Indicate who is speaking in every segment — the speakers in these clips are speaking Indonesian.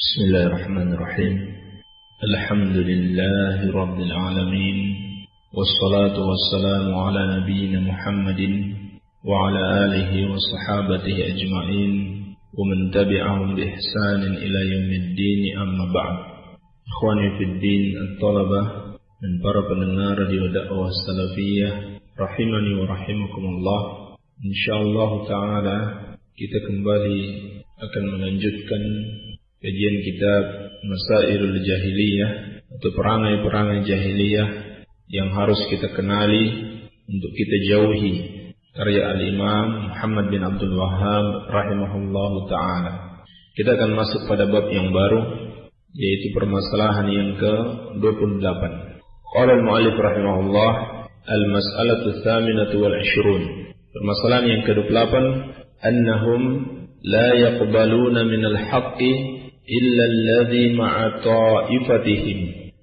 Speaker 1: Bismillahirrahmanirrahim. Alhamdulillahi Rabbil Alamin. Wassalatu wassalamu ala nabiyyina Muhammadin wa ala alihi wa sahabatihi ajma'in wa man tabi'ahum bi ihsanin ila yaumiddin, amma ba'd. Ikhwani fid din, at-talabah dan para pendengar radio dakwah salafiyah rahimani wa rahimakumullah. Insyaallah taala kita kembali akan melanjutkan kajian kitab Masailul Jahiliyah atau perangai-perangai jahiliyah yang harus kita kenali untuk kita jauhi, karya Al-Imam Muhammad bin Abdul Wahhab rahimahullahu ta'ala. Kita akan masuk pada bab yang baru, yaitu permasalahan yang ke-28. Qala al-mu'allif rahimahullah, al-mas'alatu tsaminatu wal 'ishrun. Permasalahan yang ke-28, annahum la yaqbaluna minal haqqi illa alladhi ma'a ta'ifatihim.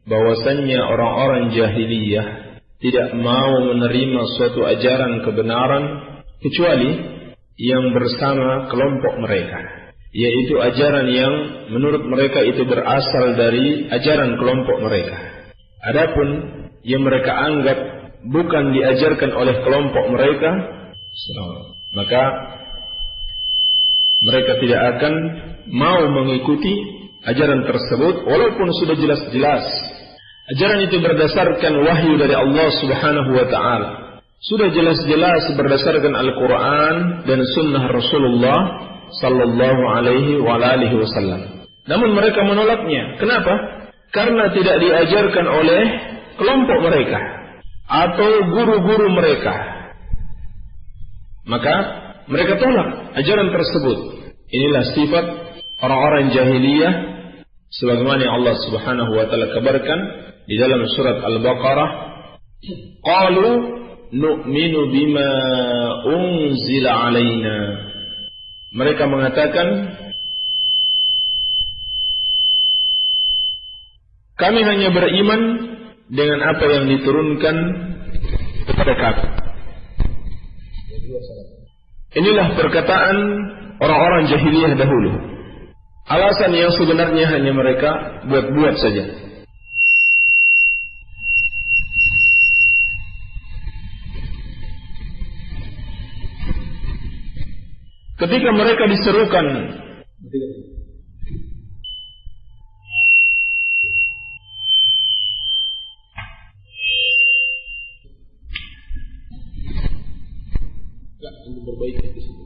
Speaker 1: Bahwasannya orang-orang jahiliyah tidak mau menerima suatu ajaran kebenaran kecuali yang bersama kelompok mereka, yaitu ajaran yang menurut mereka itu berasal dari ajaran kelompok mereka. Adapun yang mereka anggap bukan diajarkan oleh kelompok mereka, maka mereka tidak akan mau mengikuti ajaran tersebut, walaupun sudah jelas-jelas ajaran itu berdasarkan wahyu dari Allah Subhanahu wa ta'ala, sudah jelas-jelas berdasarkan Al-Quran dan Sunnah Rasulullah Sallallahu Alaihi Wasallam. Namun mereka menolaknya. Kenapa? Karena tidak diajarkan oleh kelompok mereka atau guru-guru mereka. Maka mereka tolak ajaran tersebut. Inilah sifat orang-orang jahiliyah sebagaimana yang Allah Subhanahu wa taala kabarkan di dalam surat Al-Baqarah, qalu nu'minu bima unzila alaina. Mereka mengatakan, kami hanya beriman dengan apa yang diturunkan kepada kami. Inilah perkataan orang-orang jahiliyah dahulu. Alasan yang sebenarnya hanya mereka buat-buat saja. Ketika mereka diserukan untuk berbaik di situ.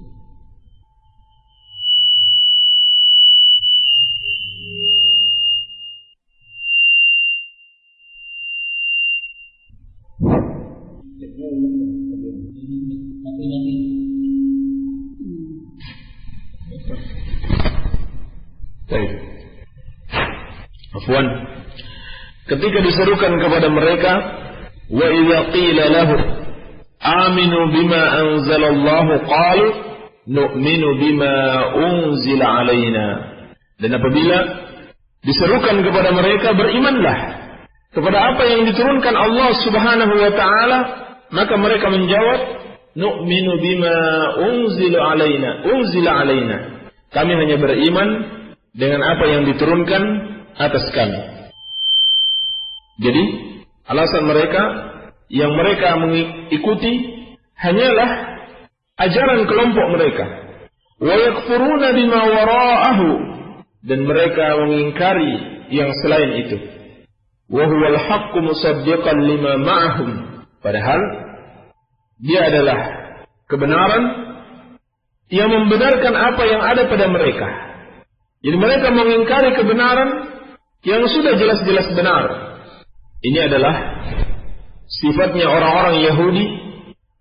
Speaker 1: Afwan. Ketika diserukan kepada mereka, wa idza qila lahum aminu bima anzalallahu qalu nu'minu bima unzila alaina. Dan apabila diserukan kepada mereka, berimanlah kepada apa yang diturunkan Allah Subhanahu wa ta'ala, maka mereka menjawab, nu'minu bima unzila alaina. Kami hanya beriman dengan apa yang diturunkan atas kami. Jadi alasan mereka yang mereka mengikuti hanyalah ajaran kelompok mereka. Wa yakfuruna bima wara'ahu, dan mereka mengingkari yang selain itu. Wa huwal haqqu musaddiqan lima ma'ahum, padahal dia adalah kebenaran yang membenarkan apa yang ada pada mereka. Jadi mereka mengingkari kebenaran yang sudah jelas-jelas benar. Ini adalah sifatnya orang-orang Yahudi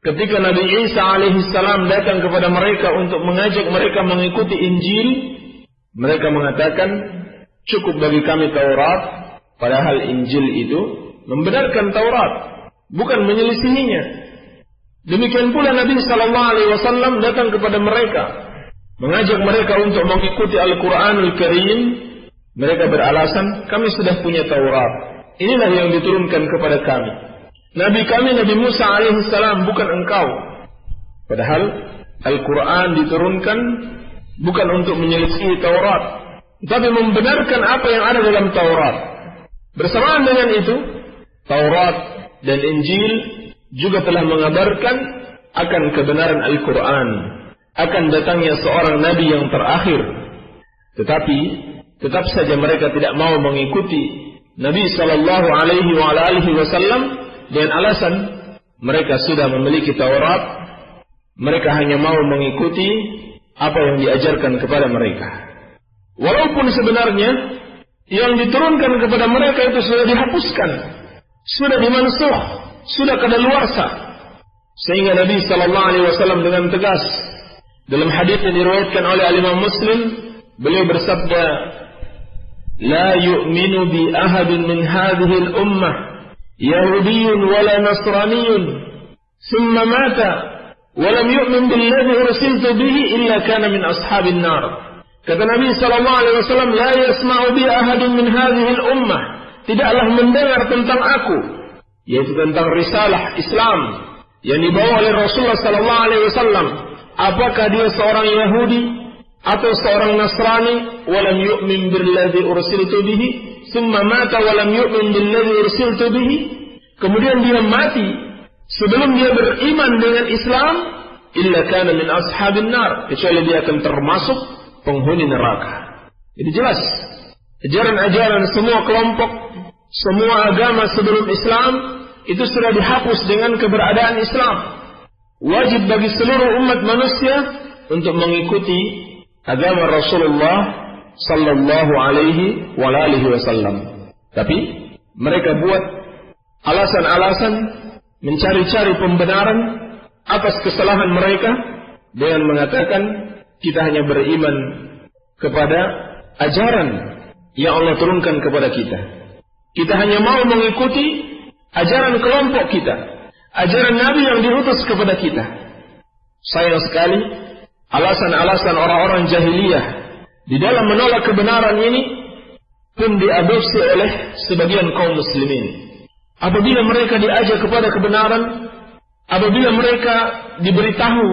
Speaker 1: ketika Nabi Isa alaihissalam datang kepada mereka untuk mengajak mereka mengikuti Injil. Mereka mengatakan, cukup bagi kami Taurat, padahal Injil itu membenarkan Taurat, bukan menyelisihinya. Demikian pula Nabi sallallahu alaihi wasallam datang kepada mereka, mengajak mereka untuk mengikuti Al-Quranul Karim. Mereka beralasan, kami sudah punya Taurat, inilah yang diturunkan kepada kami. Nabi kami Nabi Musa alaihissalam, bukan engkau. Padahal Al-Quran diturunkan bukan untuk menyelisihi Taurat, tetapi membenarkan apa yang ada dalam Taurat. Bersamaan dengan itu, Taurat dan Injil juga telah mengabarkan akan kebenaran Al-Quran, akan datangnya seorang nabi yang terakhir. Tetapi tetap saja mereka tidak mau mengikuti Nabi sallallahu alaihi wasallam dengan alasan mereka sudah memiliki Taurat. Mereka hanya mau mengikuti apa yang diajarkan kepada mereka. Walaupun sebenarnya yang diturunkan kepada mereka itu sudah dihapuskan, sudah dimansuh, sudah kadaluarsa. Sehingga Nabi sallallahu alaihi wasallam dengan tegas dalam hadis yang diriwayatkan oleh Imam Muslim, beliau bersabda, "La yu'minu bi ahadin min hadhihi al-ummah yahudiyyun wala nasraniyyun thumma mata wa lam yu'min billadhi ursiltu bihi illa kana min ashabin nar." Kata Nabi sallallahu alaihi wasallam, "La yasma'u bi ahadin min hadhihi al-ummah." Tidaklah mendengar tentang aku, yaitu tentang risalah Islam yang dibawa oleh Rasulullah sallallahu alaihi wasallam. Apakah dia seorang Yahudi atau seorang Nasrani, walam yu'min billadzi ursiltu bihi, thumma mata walam yu'min billadzi ursiltu bihi, kemudian dia mati sebelum dia beriman dengan Islam, illa kana min ashabin nar, kecuali dia akan termasuk penghuni neraka. Jadi jelas ajaran-ajaran semua kelompok, semua agama sebelum Islam itu sudah dihapus dengan keberadaan Islam. Wajib bagi seluruh umat manusia untuk mengikuti agama Rasulullah sallallahu alaihi wasallam. Tapi mereka buat alasan-alasan mencari-cari pembenaran atas kesalahan mereka dengan mengatakan kita hanya beriman kepada ajaran yang Allah turunkan kepada kita. Kita hanya mau mengikuti ajaran kelompok kita, ajaran Nabi yang diutus kepada kita. Sayang sekali, alasan-alasan orang-orang jahiliyah di dalam menolak kebenaran ini pun diadopsi oleh sebagian kaum muslimin. Apabila mereka diajak kepada kebenaran, apabila mereka diberitahu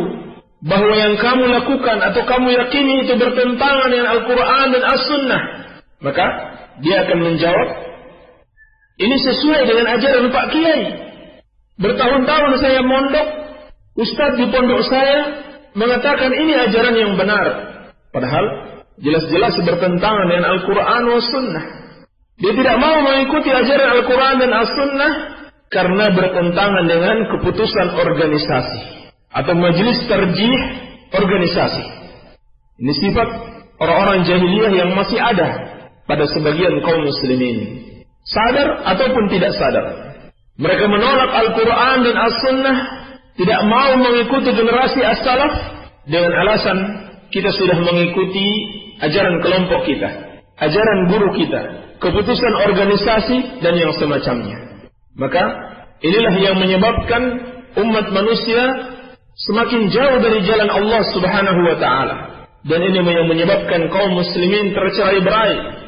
Speaker 1: bahwa yang kamu lakukan atau kamu yakini itu bertentangan dengan Al-Quran dan As-Sunnah, maka dia akan menjawab, ini sesuai dengan ajaran Pak Kiai. Bertahun-tahun saya mondok, Ustadz di pondok saya mengatakan ini ajaran yang benar. Padahal jelas-jelas bertentangan dengan Al-Quran dan As-Sunnah. Dia tidak mau mengikuti ajaran Al-Quran dan As-Sunnah karena bertentangan dengan keputusan organisasi atau majelis tarjih organisasi. Ini sifat orang-orang jahiliyah yang masih ada pada sebagian kaum muslimin. Sadar ataupun tidak sadar, mereka menolak Al-Quran dan As-Sunnah, tidak mau mengikuti generasi as-salaf dengan alasan kita sudah mengikuti ajaran kelompok kita, ajaran guru kita, keputusan organisasi dan yang semacamnya. Maka inilah yang menyebabkan umat manusia semakin jauh dari jalan Allah Subhanahu wa taala, dan ini yang menyebabkan kaum muslimin tercerai-berai,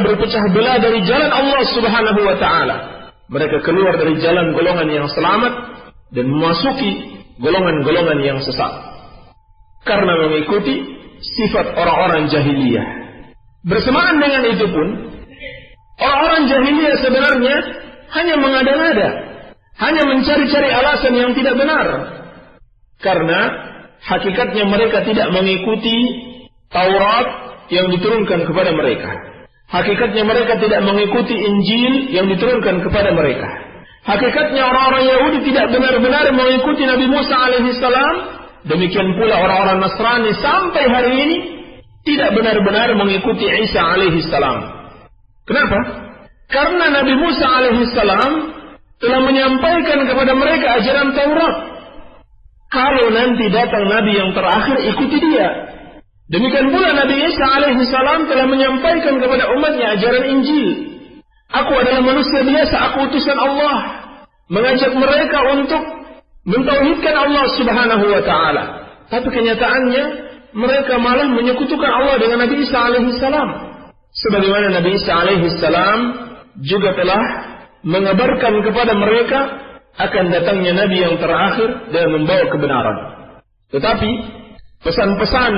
Speaker 1: berpecah belah dari jalan Allah Subhanahu wa taala. Mereka keluar dari jalan golongan yang selamat dan memasuki golongan-golongan yang sesat karena mengikuti sifat orang-orang jahiliyah. Bersamaan dengan itu pun, orang-orang jahiliyah sebenarnya hanya mengada-ngada, hanya mencari-cari alasan yang tidak benar, karena hakikatnya mereka tidak mengikuti Taurat yang diturunkan kepada mereka. Hakikatnya mereka tidak mengikuti Injil yang diturunkan kepada mereka. Hakikatnya orang-orang Yahudi tidak benar-benar mengikuti Nabi Musa alaihissalam. Demikian pula orang-orang Nasrani sampai hari ini tidak benar-benar mengikuti Isa alaihissalam. Kenapa? Karena Nabi Musa alaihissalam telah menyampaikan kepada mereka ajaran Taurat. Kalau nanti datang Nabi yang terakhir, ikuti dia. Demikian pula Nabi Isa alaihissalam telah menyampaikan kepada umatnya ajaran Injil. Aku adalah manusia biasa, aku utusan Allah. Mengajak mereka untuk mentauhidkan Allah Subhanahu wa ta'ala. Tapi kenyataannya mereka malah menyekutukan Allah dengan Nabi Isa alaihissalam. Sebagaimana Nabi Isa alaihissalam juga telah mengabarkan kepada mereka akan datangnya Nabi yang terakhir dan membawa kebenaran. Tetapi pesan-pesan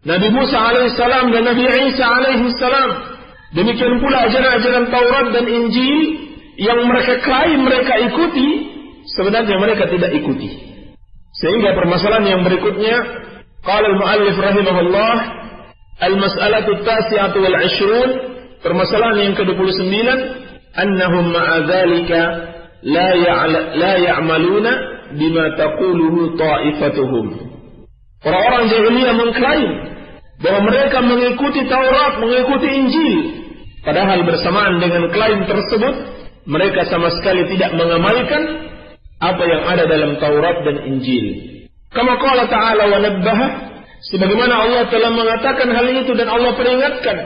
Speaker 1: Nabi Musa alaihissalam dan Nabi Isa alaihissalam. Demikian pula ajaran-ajaran Taurat dan Injil yang mereka klaim mereka ikuti, sebenarnya mereka tidak ikuti. Sehingga permasalahan yang berikutnya, qala al-muallif rahimahullah, al-mas'alatu at-tasi'atu wal 'ishrun, permasalahan yang ke-29, annahum ma'a dzalika la ya'maluna bima taquluhu ta'ifatuhum. Orang-orang jahiliyah mengklaim bahwa mereka mengikuti Taurat, mengikuti Injil, padahal bersamaan dengan klaim tersebut mereka sama sekali tidak mengamalkan apa yang ada dalam Taurat dan Injil. Kama qala ta'ala wa nabbaha, sebagaimana Allah telah mengatakan hal itu dan Allah peringatkan,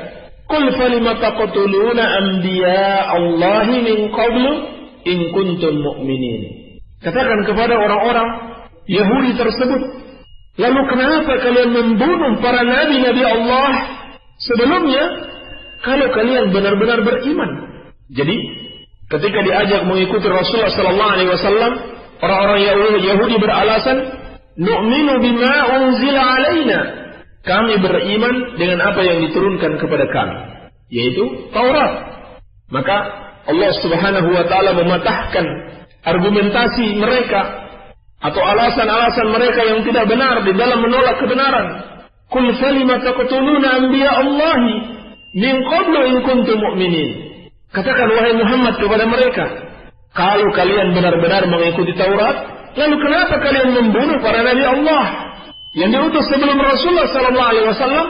Speaker 1: qul falima taqtuluna anbiya Allahi min qablu in kuntum mu'minin. Katakan kepada orang-orang Yahudi tersebut, lalu kenapa kalian membunuh para nabi-nabi Allah sebelumnya kalau kalian benar-benar beriman? Jadi ketika diajak mengikuti Rasulullah sallallahu alaihi wasallam, orang-orang Yahudi beralasan, nu'minu bima unzila alaina. Kami beriman dengan apa yang diturunkan kepada kami, yaitu Taurat. Maka Allah Subhanahu wa taala mematahkan argumentasi mereka atau alasan-alasan mereka yang tidak benar di dalam menolak kebenaran. Qul falima taqtuluna anbiya Allahi min qablu in kuntum mu'minin. Katakan wahai Muhammad kepada mereka, kalau kalian benar-benar mengikuti Taurat, lalu kenapa kalian membunuh para nabi Allah yang diutus sebelum Rasulullah sallallahu alaihi wasallam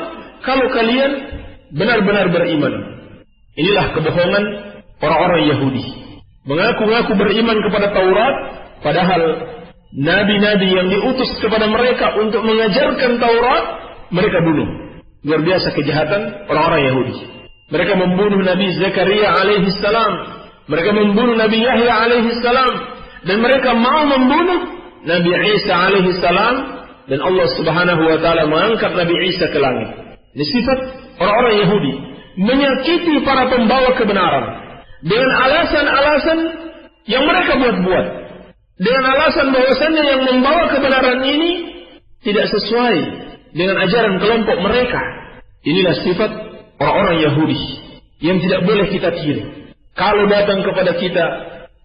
Speaker 1: kalau kalian benar-benar beriman? Inilah kebohongan orang-orang Yahudi. Mengaku-ngaku beriman kepada Taurat, padahal nabi-nabi yang diutus kepada mereka untuk mengajarkan Taurat, mereka bunuh. Luar biasa kejahatan orang-orang Yahudi. Mereka membunuh Nabi Zakaria alaihi salam, mereka membunuh Nabi Yahya alaihi salam, dan mereka mau membunuh Nabi Isa alaihi salam, dan Allah Subhanahu wa taala mengangkat Nabi Isa ke langit. Ini sifat orang-orang Yahudi, menyakiti para pembawa kebenaran dengan alasan-alasan yang mereka buat-buat, dengan alasan bahwasannya yang membawa kebenaran ini tidak sesuai dengan ajaran kelompok mereka. Inilah sifat orang-orang Yahudi yang tidak boleh kita tiru. Kalau datang kepada kita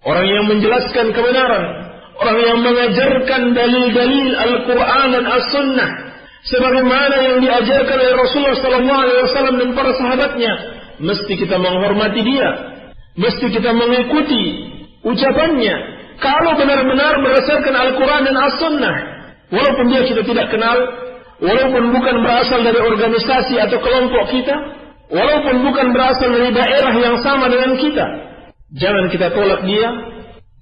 Speaker 1: orang yang menjelaskan kebenaran, orang yang mengajarkan dalil-dalil Al-Quran dan As-Sunnah sebagaimana yang diajarkan oleh Rasulullah SAW dan para sahabatnya, mesti kita menghormati dia, mesti kita mengikuti ucapannya. Kalau benar-benar berdasarkan Al-Quran dan As-Sunnah, walaupun dia kita tidak kenal, walaupun bukan berasal dari organisasi atau kelompok kita, walaupun bukan berasal dari daerah yang sama dengan kita, jangan kita tolak dia,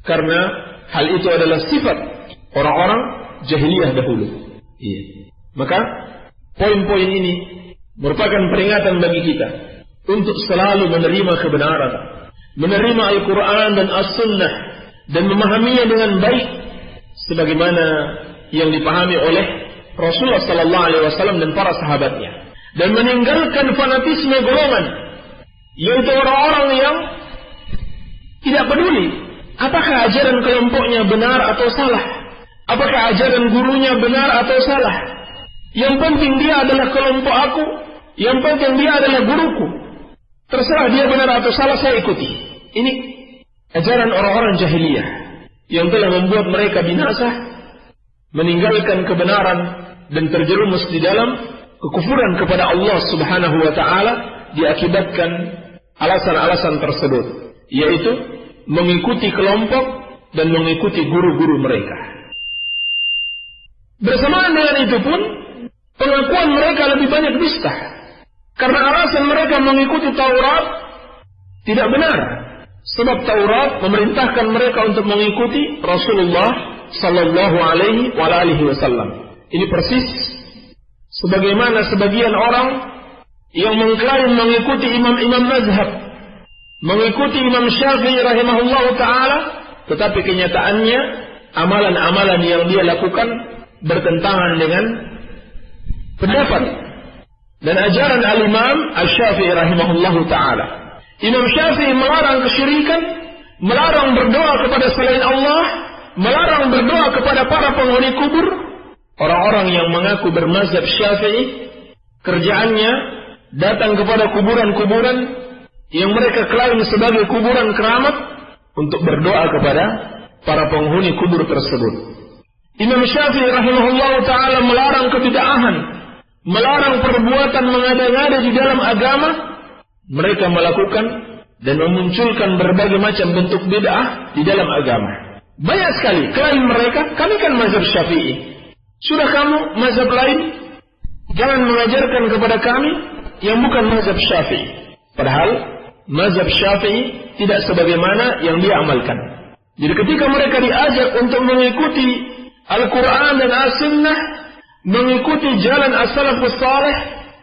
Speaker 1: karena hal itu adalah sifat orang-orang jahiliyah dahulu. Iya. Maka poin-poin ini merupakan peringatan bagi kita untuk selalu menerima kebenaran, menerima Al-Quran dan As-Sunnah, dan memahaminya dengan baik sebagaimana yang dipahami oleh Rasulullah sallallahu alaihi wasallam dan para sahabatnya, dan meninggalkan fanatisme golongan, yaitu orang-orang yang tidak peduli apakah ajaran kelompoknya benar atau salah, apakah ajaran gurunya benar atau salah. Yang penting dia adalah kelompok aku, yang penting dia adalah guruku, terserah dia benar atau salah, saya ikuti. Ini ajaran orang-orang jahiliyah yang telah membuat mereka binasa, meninggalkan kebenaran dan terjerumus di dalam kekufuran kepada Allah Subhanahu wa taala diakibatkan alasan-alasan tersebut, yaitu mengikuti kelompok dan mengikuti guru-guru mereka. Bersamaan dengan itu pun pengakuan mereka lebih banyak dusta, karena alasan mereka mengikuti Taurat tidak benar. Sebab Taurat memerintahkan mereka untuk mengikuti Rasulullah sallallahu alaihi wasallam. Ini persis sebagaimana sebagian orang yang mengklaim mengikuti imam-imam mazhab, mengikuti Imam Syafi'i rahimahullah ta'ala, tetapi kenyataannya amalan-amalan yang dia lakukan bertentangan dengan pendapat dan ajaran al-Imam Al-Syafi'i rahimahullah ta'ala. Imam Syafi'i melarang kesyirikan, melarang berdoa kepada selain Allah, melarang berdoa kepada para penghuni kubur. Orang-orang yang mengaku bermazhab Syafi'i kerjaannya datang kepada kuburan-kuburan yang mereka klaim sebagai kuburan keramat untuk berdoa kepada para penghuni kubur tersebut. Imam Syafi'i rahimahullah ta'ala melarang kebid'ahan, melarang perbuatan mengada-ngada di dalam agama. Mereka melakukan dan memunculkan berbagai macam bentuk bid'ah di dalam agama. Banyak sekali klaim mereka, kami kan mazhab Syafi'i. Sudah kamu mazhab lain, jangan mengajarkan kepada kami yang bukan mazhab Syafi'i. Padahal mazhab Syafi'i tidak sebagaimana yang dia amalkan. Jadi ketika mereka diajak untuk mengikuti Al-Quran dan As-Sunnah, mengikuti jalan as-salafus salih,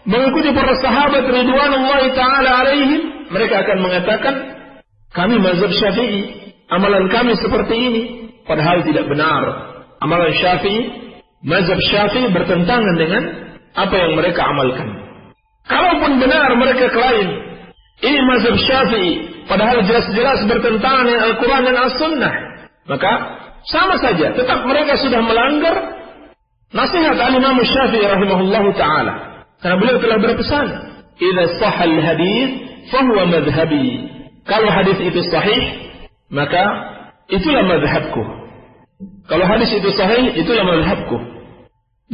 Speaker 1: mengikuti para sahabat ridwanullahi ta'ala alaihim, mereka akan mengatakan, kami mazhab Syafi'i, amalan kami seperti ini. Padahal tidak benar. Amalan Syafi'i, mazhab Syafi'i bertentangan dengan apa yang mereka amalkan. Kalaupun benar mereka klaim ini mazhab Syafi'i, padahal jelas-jelas bertentangan dengan Al-Quran dan As-Sunnah, maka sama saja, tetap mereka sudah melanggar nasihat al-Imam Syafi'i rahimahullahu ta'ala. Karena beliau telah berpesan, idza sahal hadits fahuwa madhhabi. Kalau hadis itu sahih, maka itulah madhabku. Kalau hadis itu sahih, itulah madhabku.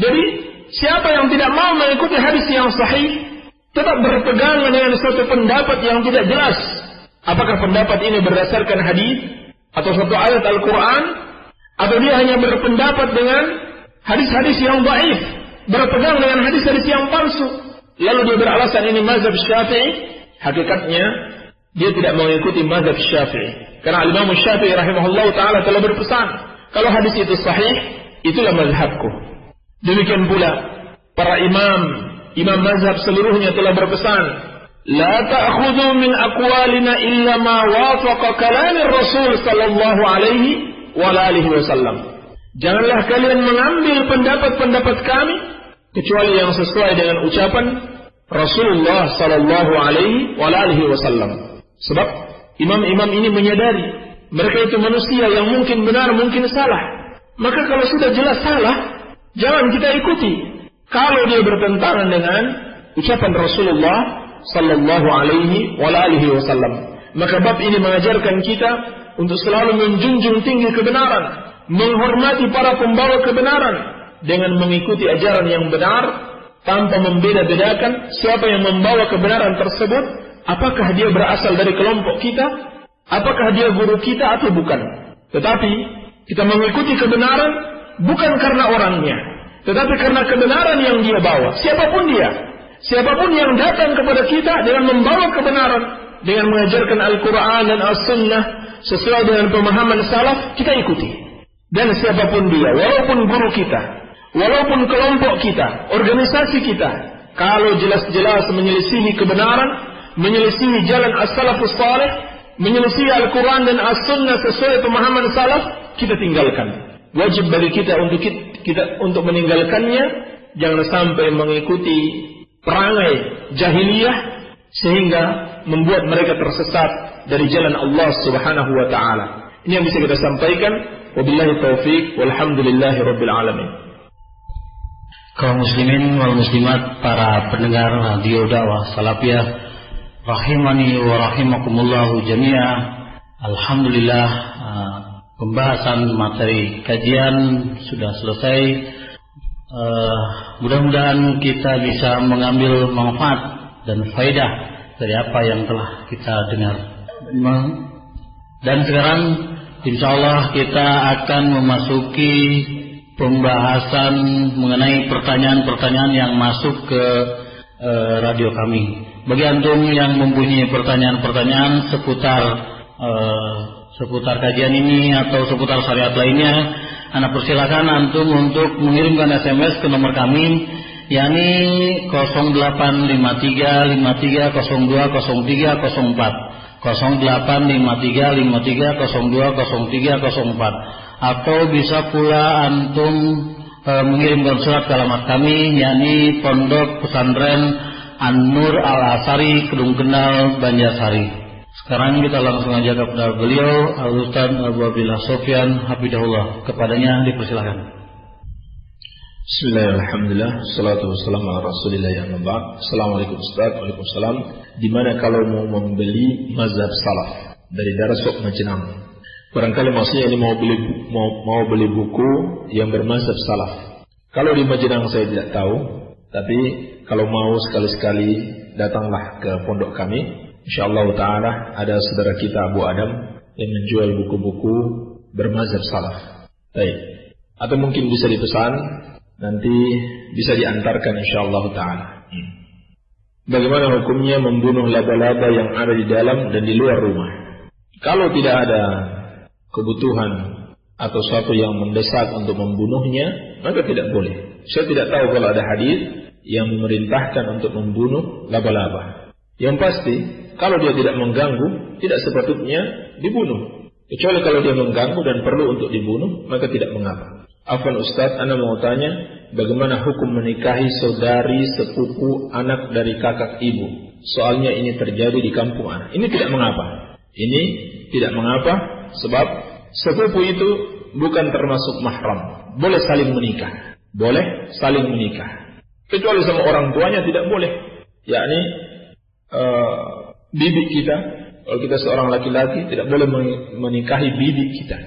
Speaker 1: Jadi siapa yang tidak mau mengikuti hadis yang sahih, tetap berpegang dengan suatu pendapat yang tidak jelas, apakah pendapat ini berdasarkan hadis atau satu ayat Al-Quran, atau dia hanya berpendapat dengan hadis-hadis yang dhaif, berpegang dengan hadis-hadis yang palsu, lalu dia beralasan ini mazhab Syafi'i, hakikatnya dia tidak mengikuti mazhab Syafi'i. Karena Imam Syafi'i rahimahullah ta'ala telah berpesan, kalau hadis itu sahih, itulah mazhabku. Demikian pula para imam mazhab seluruhnya telah berpesan, la ta'khudhu min aqwalina illa ma wafaqa kalamir Rasul sallallahu alaihi wa alihi wasallam. Janganlah kalian mengambil pendapat-pendapat kami kecuali yang sesuai dengan ucapan Rasulullah sallallahu alaihi wa alihi wasallam. Sebab imam-imam ini menyadari mereka itu manusia yang mungkin benar, mungkin salah. Maka kalau sudah jelas salah, jangan kita ikuti. Kalau dia bertentangan dengan ucapan Rasulullah sallallahu alaihi wa alihi wasallam, maka bab ini mengajarkan kita untuk selalu menjunjung tinggi kebenaran, menghormati para pembawa kebenaran dengan mengikuti ajaran yang benar tanpa membeda-bedakan siapa yang membawa kebenaran tersebut, apakah dia berasal dari kelompok kita, apakah dia guru kita atau bukan. Tetapi kita mengikuti kebenaran bukan karena orangnya, tetapi karena kebenaran yang dia bawa. Siapapun dia, siapapun yang datang kepada kita dengan membawa kebenaran, dengan mengajarkan Al-Quran dan As-Sunnah sesuai dengan pemahaman salaf, kita ikuti. Dan siapapun dia, walaupun guru kita, walaupun kelompok kita, organisasi kita, kalau jelas-jelas menyelisihi kebenaran, menyelisihi jalan as-salafus salih, menyelisihi Al-Quran dan As-Sunnah sesuai pemahaman salaf, kita tinggalkan. Wajib bagi kita untuk meninggalkannya. Jangan sampai mengikuti perangai jahiliyah sehingga membuat mereka tersesat dari jalan Allah Subhanahu wa taala. Ini yang bisa kita sampaikan. Wabillahi taufik walhamdulillahi rabbil alamin.
Speaker 2: Kaum muslimin wal muslimat, para pendengar radio dakwah Salafiyah rahimani wa rahimakumullahu jami'ah. Alhamdulillah, pembahasan materi kajian sudah selesai. Mudah-mudahan kita bisa mengambil manfaat dan faedah dari apa yang telah kita dengar. Dan sekarang insyaallah kita akan memasuki pembahasan mengenai pertanyaan-pertanyaan yang masuk ke radio kami. Bagi antum yang mempunyai pertanyaan-pertanyaan seputar kajian ini atau seputar syariat lainnya, Anda persilakan antum untuk mengirimkan SMS ke nomor kami, yakni 085353020304, 085353020304, atau bisa pula antum mengirimkan surat ke alamat kami, yakni Pondok Pesantren An-Nur Al-Asari, Kedung Kendal, Banjarsari. Sekarang kita langsung aja kepada beliau, Al-Ustaz Abu Abdillah Sofyan Hafidahullah. Kepadanya dipersilakan.
Speaker 1: Bismillahirrahmanirrahim. Salatu wassalamu ala Rasulillah yang membak. Assalamualaikum Ustaz. Waalaikumsalam. Di mana kalau mau membeli mazhab salaf dari Darasok Majenang? Barangkali maksudnya ini mau beli buku yang bermazhab salaf. Kalau di Majenang saya tidak tahu, tapi kalau mau sekali-sekali datanglah ke pondok kami. Insyaallah taala ada saudara kita Abu Adam yang menjual buku-buku bermazhab salaf. Baik. Atau mungkin bisa dipesan, nanti bisa diantarkan insyaallah taala. Bagaimana hukumnya membunuh laba-laba yang ada di dalam dan di luar rumah? Kalau tidak ada kebutuhan atau sesuatu yang mendesak untuk membunuhnya, maka tidak boleh. Saya tidak tahu kalau ada hadis yang memerintahkan untuk membunuh laba-laba. Yang pasti, kalau dia tidak mengganggu, tidak sepatutnya dibunuh. Kecuali kalau dia mengganggu dan perlu untuk dibunuh, maka tidak mengapa. Afwan Ustaz, Anda mau tanya, bagaimana hukum menikahi saudari sepupu anak dari kakak ibu? Soalnya ini terjadi di kampung anak. Ini tidak mengapa. Ini tidak mengapa, sebab sepupu itu bukan termasuk mahram. Boleh saling menikah. Boleh saling menikah. Kecuali sama orang tuanya tidak boleh. Yakni bibi kita, kalau kita seorang laki-laki tidak boleh menikahi bibi kita,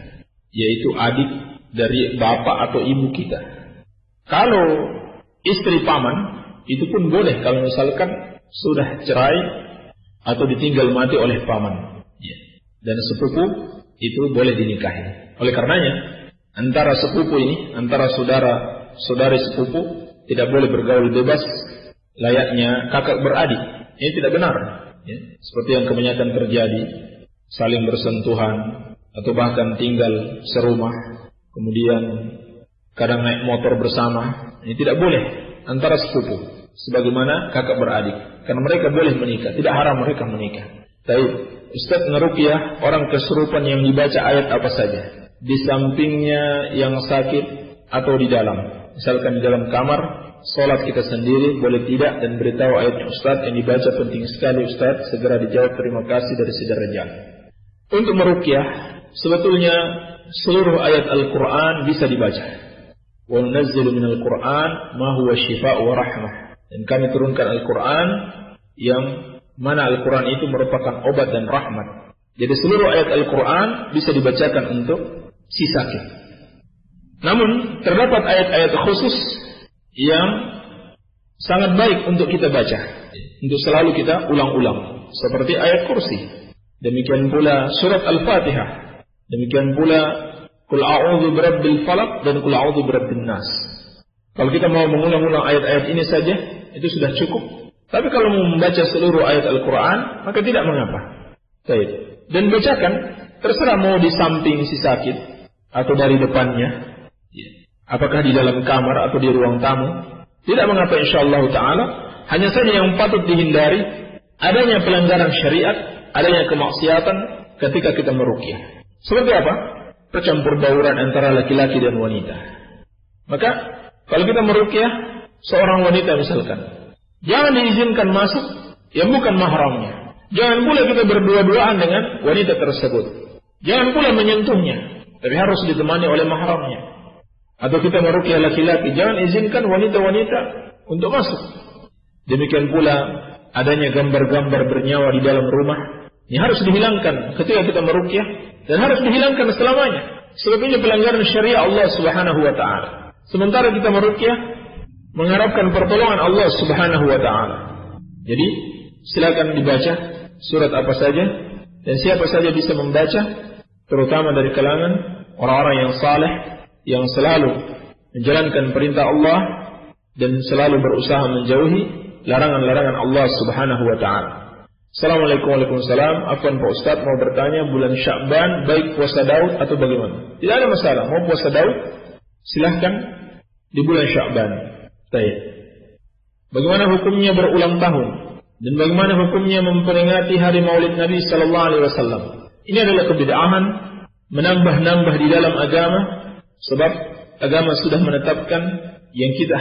Speaker 1: yaitu adik dari bapak atau ibu kita. Kalau istri paman itu pun boleh kalau misalkan sudah cerai atau ditinggal mati oleh paman. Dan sepupu itu boleh dinikahi. Oleh karenanya antara sepupu ini, antara saudari sepupu tidak boleh bergaul bebas layaknya kakak beradik. Ini tidak benar. Seperti yang kebanyakan terjadi, saling bersentuhan atau bahkan tinggal serumah. Kemudian kadang naik motor bersama. Ini tidak boleh antara sepupu, sebagaimana kakak beradik, karena mereka boleh menikah, tidak haram mereka menikah. Tapi Ustaz ngeruqyah orang kesurupan yang dibaca ayat apa saja, di sampingnya yang sakit atau di dalam. Misalkan di dalam kamar, sholat kita sendiri boleh tidak, dan beritahu ayat Ustaz yang dibaca penting sekali Ustaz, segera dijawab terima kasih dari saudara Jan. Untuk meruqyah sebetulnya seluruh ayat Al-Quran bisa dibaca. Wa nunazzilu minal Quran ma huwa shifa' wa rahmah. Dan kami turunkan Al-Quran yang mana Al-Quran itu merupakan obat dan rahmat. Jadi seluruh ayat Al-Quran bisa dibacakan untuk si sakit. Namun terdapat ayat-ayat khusus yang sangat baik untuk kita baca, untuk selalu kita ulang-ulang, seperti ayat kursi. Demikian pula surat Al-Fatihah. Demikian pula Qul a'udzu birabbil falaq dan Qul a'udzu birabbin nas. Kalau kita mau mengulang-ulang ayat-ayat ini saja, itu sudah cukup. Tapi kalau mau membaca seluruh ayat Al-Quran, maka tidak mengapa. Baik. Dan bacakan, terserah mau di samping si sakit atau dari depannya, apakah di dalam kamar atau di ruang tamu, tidak mengapa insyaallah taala. Hanya saja yang patut dihindari adanya pelanggaran syariat, adanya kemaksiatan ketika kita meruqyah. Seperti apa? Percampur bauran antara laki-laki dan wanita. Maka kalau kita meruqyah seorang wanita misalkan, jangan diizinkan masuk yang bukan mahramnya. Jangan pula kita berdua-duaan dengan wanita tersebut. Jangan pula menyentuhnya, tapi harus ditemani oleh mahramnya. Atau kita meruqyah laki-laki, jangan izinkan wanita-wanita untuk masuk. Demikian pula adanya gambar-gambar bernyawa di dalam rumah. Ini harus dihilangkan ketika kita meruqyah, dan harus dihilangkan selamanya. Sebab ini pelanggaran syariat Allah Subhanahu wa taala. Sementara kita meruqyah mengharapkan pertolongan Allah Subhanahu wa taala. Jadi, silakan dibaca surat apa saja dan siapa saja bisa membaca, terutama dari kalangan orang-orang yang saleh yang selalu menjalankan perintah Allah dan selalu berusaha menjauhi larangan-larangan Allah Subhanahu wa taala. Assalamualaikum warahmatullahi wabarakatuh. Afwan Pak Ustaz, mau bertanya, bulan Sya'ban baik puasa Daud atau bagaimana? Tidak ada masalah, mau puasa Daud silahkan di bulan Sya'ban. Baik. Bagaimana hukumnya berulang tahun dan bagaimana hukumnya memperingati hari Maulid Nabi sallallahu alaihi wasallam? Ini adalah kebid'ahan, menambah-nambah di dalam agama, sebab agama sudah menetapkan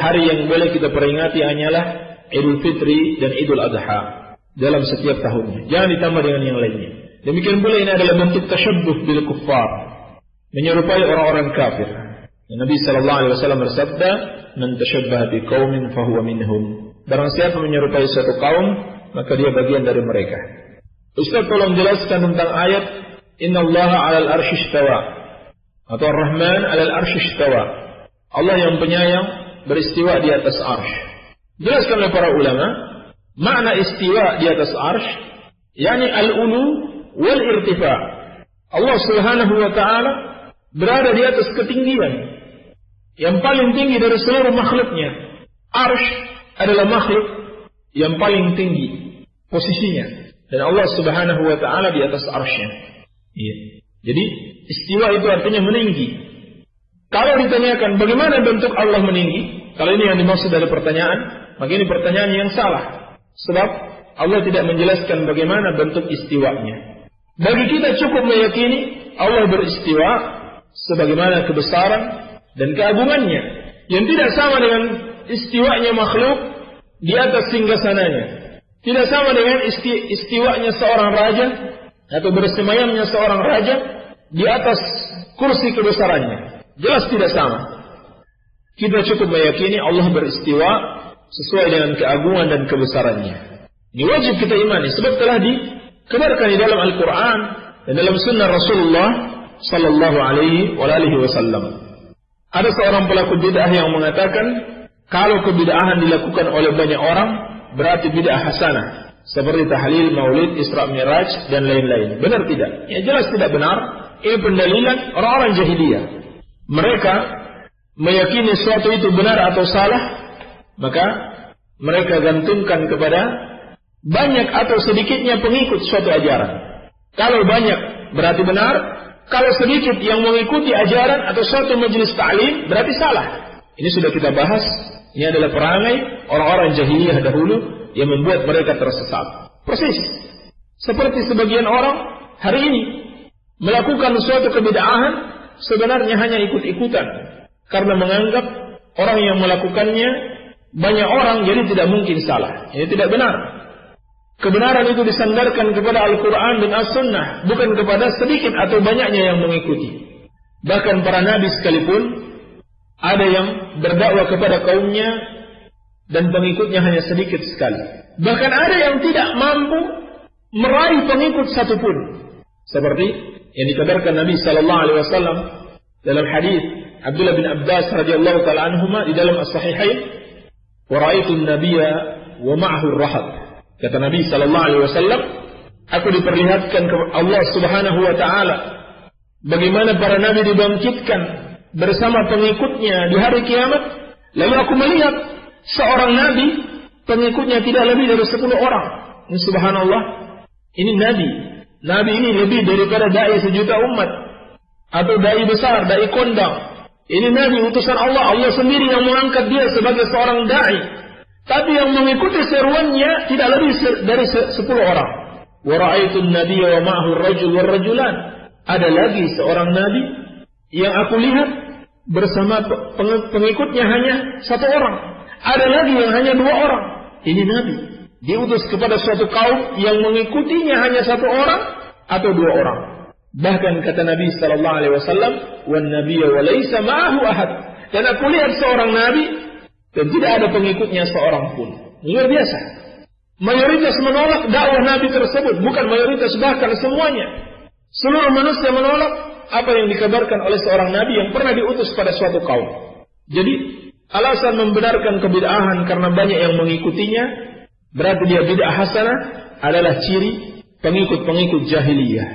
Speaker 1: hari yang boleh kita peringati hanyalah Idul Fitri dan Idul Adha dalam setiap tahunnya. Jangan ditambah dengan yang lainnya. Demikian pula ini adalah bentuk tasyabbuh bil kuffar, menyerupai orang-orang kafir. Nabi sallallahu alaihi wasallam bersabda, "Man tashabbaha biqaumin fahuwa minhum." Barang siapa menyerupai suatu kaum, maka dia bagian dari mereka. Ustaz tolong jelaskan tentang ayat Innallaha 'alal arsy istawa atau Ar-Rahman 'alal arsy istawa. Allah yang penyayang beristiwa di atas arsy. Jelaskan oleh para ulama, makna istiwa di atas arsy yakni al-ulu wal irtifa'. Allah Subhanahu wa taala berada di atas ketinggian yang paling tinggi dari seluruh makhluknya. Arsy adalah makhluk yang paling tinggi posisinya, dan Allah Subhanahu wa taala di atas arsy-Nya. Iya. Jadi istiwa itu artinya meninggi. Kalau ditanyakan bagaimana bentuk Allah meninggi, kalau ini yang dimaksud dari pertanyaan, maka ini pertanyaan yang salah. Sebab Allah tidak menjelaskan bagaimana bentuk istiwanya. Bagi kita cukup meyakini Allah beristiwa sebagaimana kebesaran dan keagungannya yang tidak sama dengan istiwanya makhluk di atas singgasananya. Tidak sama dengan istiwanya seorang raja atau bersemayamnya seorang raja di atas kursi kebesarannya. Jelas tidak sama. Kita cukup meyakini Allah beristiwa sesuai dengan keagungan dan kebesarannya. Ini wajib kita imani sebab telah dikabarkan di dalam Al-Quran dan dalam sunnah Rasulullah sallallahu alaihi wasallam. Ada seorang pelaku bid'ah yang mengatakan kalau kebid'ahan dilakukan oleh banyak orang berarti bid'ah hasanah, seperti tahlil, maulid, Isra Mi'raj dan lain-lain. Benar tidak? Ya jelas tidak benar. Ini pendalilan orang-orang jahiliyah. Mereka meyakini suatu itu benar atau salah, maka mereka gantungkan kepada banyak atau sedikitnya pengikut suatu ajaran. Kalau banyak berarti benar, kalau sedikit yang mengikuti ajaran atau suatu majelis ta'lim berarti salah. Ini sudah kita bahas. Ini adalah perangai orang-orang jahiliyah dahulu yang membuat mereka tersesat. Persis seperti sebagian orang hari ini melakukan suatu kebid'ahan sebenarnya hanya ikut-ikutan karena menganggap orang yang melakukannya banyak orang, jadi tidak mungkin salah. Ini tidak benar. Kebenaran itu disandarkan kepada Al-Quran dan As-Sunnah, bukan kepada sedikit atau banyaknya yang mengikuti. Bahkan para nabi sekalipun ada yang berdakwah kepada kaumnya dan pengikutnya hanya sedikit sekali. Bahkan ada yang tidak mampu meraih pengikut satupun. Seperti yang dikabarkan Nabi sallallahu alaihi wasallam dalam hadis Abdullah bin Abbas radhiyallahu taala anhuma di dalam As-Sahihain, "Wa ra'aitu an-nabiyya wa ma'ahu ar-rahab." Kata Nabi sallallahu alaihi wasallam, aku diperlihatkan ke Allah Subhanahu wa taala bagaimana para nabi dibangkitkan bersama pengikutnya di hari kiamat. Lalu aku melihat seorang nabi pengikutnya tidak lebih dari 10 orang. Ini subhanallah. Ini nabi. Nabi ini lebih daripada dai sejuta umat atau dai besar, dai kondang. Ini nabi utusan Allah. Allah sendiri yang mengangkat dia sebagai seorang dai. Tapi yang mengikuti seruannya tidak lebih dari 10 orang. Wa ra'aitu an-nabiyya wa ma'ahu ar-rajul war-rajulan. Ada lagi seorang nabi yang aku lihat bersama pengikutnya hanya 1 orang. Ada lagi yang hanya 2 orang. Ini nabi diutus kepada suatu kaum yang mengikutinya hanya 1 orang atau 2 orang. Bahkan kata Nabi sallallahu alaihi wasallam, "Wan nabiyyu wa laysa ma'ahu ahad." Dan aku lihat seorang nabi dan tidak ada pengikutnya seorang pun. Luar biasa. Mayoritas menolak dakwah Nabi tersebut. Bukan mayoritas, bahkan semuanya. Seluruh manusia menolak apa yang dikabarkan oleh seorang Nabi yang pernah diutus pada suatu kaum. Jadi alasan membenarkan kebid'ahan karena banyak yang mengikutinya berarti dia bid'ah hasanah adalah ciri pengikut-pengikut jahiliyah,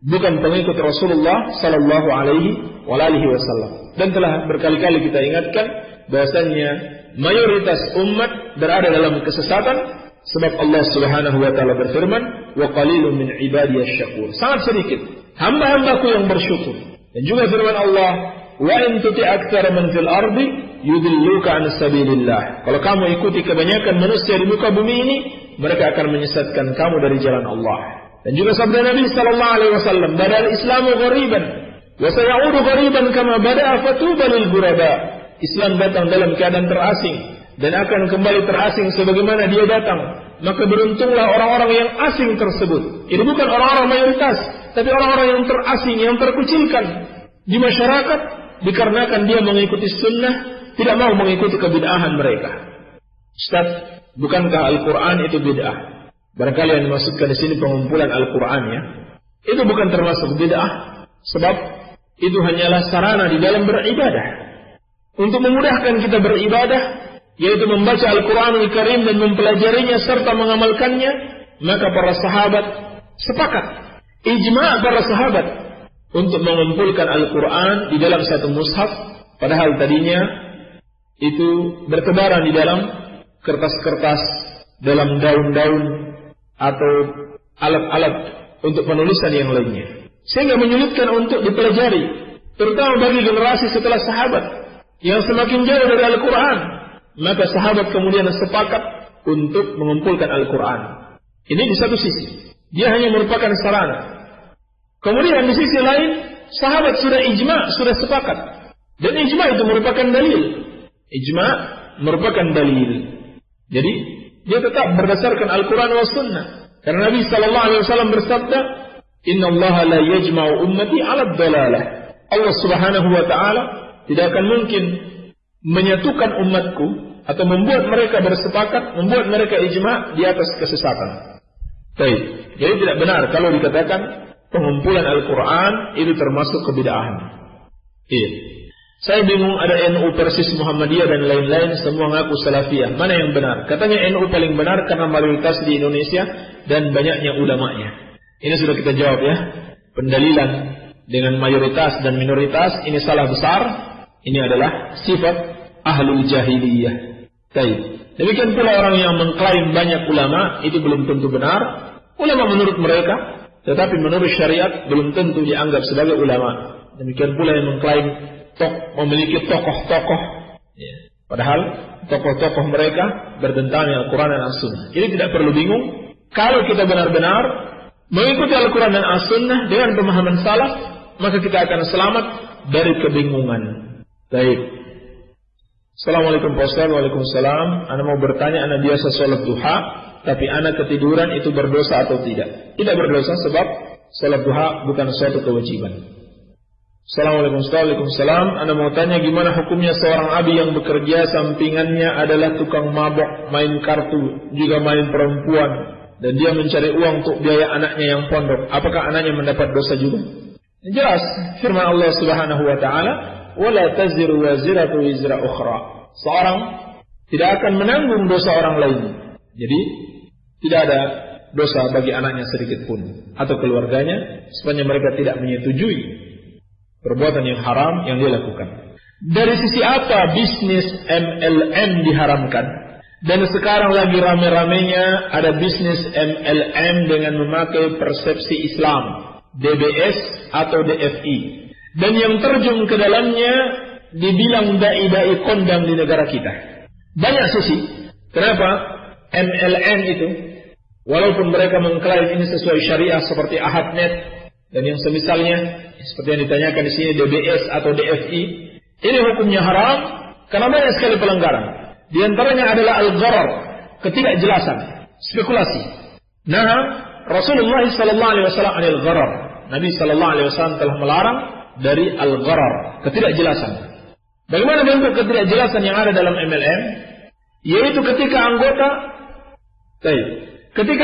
Speaker 1: bukan pengikut Rasulullah sallallahu alaihi wasallam. Dan telah berkali-kali kita ingatkan bahasanya mayoritas umat berada dalam kesesatan sebab Allah Subhanahu wa taala berfirman, "Wa qalilun min ibadiyasy syakur." Sangat sedikit hamba-hambaku yang bersyukur. Dan juga firman Allah, "Wa in tuti aktsara man fil ardi yudilluka an sabilillah." Kalau kamu ikuti kebanyakan manusia di muka bumi ini, mereka akan menyesatkan kamu dari jalan Allah. Dan juga sabda Nabi sallallahu alaihi wasallam, "Badal Islamu ghariban wa sayaudu ghariban kama bada'a fatuba lil ghuraba." Islam datang dalam keadaan terasing dan akan kembali terasing sebagaimana dia datang. Maka beruntunglah orang-orang yang asing tersebut. Ini bukan orang-orang mayoritas, tapi orang-orang yang terasing, yang terkucilkan di masyarakat. dikarenakan dia mengikuti sunnah, tidak mau mengikuti kebid'ahan mereka. Ustaz, bukankah Al-Quran itu bid'ah? Barangkali yang dimaksudkan di sini pengumpulan Al-Quran ya. Itu bukan termasuk bid'ah, sebab itu hanyalah sarana di dalam beribadah. Untuk memudahkan kita beribadah, yaitu membaca Al-Quranul Karim dan mempelajarinya serta mengamalkannya, maka para sahabat sepakat, ijma' para sahabat untuk mengumpulkan Al-Quran di dalam satu mushaf, padahal tadinya itu bertebaran di dalam kertas-kertas, dalam daun-daun atau alat-alat untuk penulisan yang lainnya, sehingga menyulitkan untuk dipelajari, terutama bagi generasi setelah sahabat yang semakin jauh dari Al-Quran. Maka sahabat kemudian sepakat untuk mengumpulkan Al-Quran. Ini di satu sisi, dia hanya merupakan sarana. Kemudian di sisi lain, sahabat sudah ijma', sudah sepakat. Dan ijma' itu merupakan dalil. Ijma' merupakan dalil. Jadi dia tetap berdasarkan Al-Quran wa Sunnah. Karena Nabi SAW bersabda, Inna Allah la yajma'u ummati 'ala ad-dalalah. Allah Subhanahu wa ta'ala tidak akan mungkin menyatukan umatku atau membuat mereka bersepakat, membuat mereka ijma' di atas kesesatan. Baik. Jadi tidak benar kalau dikatakan pengumpulan Al-Quran itu termasuk kebid'ahan. Iya. Saya bingung, ada NU Persis Muhammadiyah dan lain-lain semua ngaku Salafiyah. Mana yang benar? Katanya NU paling benar karena mayoritas di Indonesia dan banyaknya ulamanya. Ini sudah kita jawab ya. Pendalilan dengan mayoritas dan minoritas ini salah besar. Ini adalah sifat ahlul jahiliyah. Baik. Demikian pula orang yang mengklaim banyak ulama itu belum tentu benar. Ulama menurut mereka, tetapi menurut syariat belum tentu dianggap sebagai ulama. Demikian pula yang mengklaim memiliki tokoh-tokoh, ya. Padahal tokoh-tokoh mereka bertentangan dengan Al-Quran dan As-Sunnah. Jadi tidak perlu bingung. Kalau kita benar-benar mengikuti Al-Quran dan As-Sunnah dengan pemahaman salaf, maka kita akan selamat dari kebingungan. Baik. Assalamualaikum Pak Ustaz. Waalaikumsalam. Ana mau bertanya, ana biasa sholat duha, tapi ana ketiduran, itu berdosa atau tidak? Tidak berdosa sebab sholat duha bukan suatu kewajiban. Assalamualaikum warahmatullahi wabarakatuh. Anda mau tanya gimana hukumnya seorang abi yang bekerja sampingannya adalah tukang mabok, main kartu, juga main perempuan, dan dia mencari uang untuk biaya anaknya yang pondok. Apakah anaknya mendapat dosa juga? Jelas firman Allah Subhanahu wa taala, "Wala taziru waziratu wizra ukhra." Seorang tidak akan menanggung dosa orang lain. Jadi tidak ada dosa bagi anaknya sedikit pun atau keluarganya sepanjang mereka tidak menyetujui perbuatan yang haram yang dia lakukan. Dari sisi apa bisnis MLM diharamkan? Dan sekarang lagi rame-ramenya ada bisnis MLM dengan memakai persepsi Islam, DBS atau DFI. Dan yang terjun ke dalamnya dibilang dai-dai kondang di negara kita. Banyak sisi. Kenapa MLM itu, walaupun mereka mengklaim ini sesuai syariah seperti Ahadnet dan yang semisalnya, seperti yang ditanyakan di sini DBS atau DFI, ini hukumnya haram karena banyak sekali pelanggaran. Di antaranya adalah al-gharar, ketidakjelasan, spekulasi. Nah, Rasulullah sallallahu alaihi wasallam anil gharar. Nabi sallallahu alaihi wasallam telah melarang dari al-gharar, ketidakjelasan. Bagaimana bentuk ketidakjelasan yang ada dalam MLM? Yaitu ketika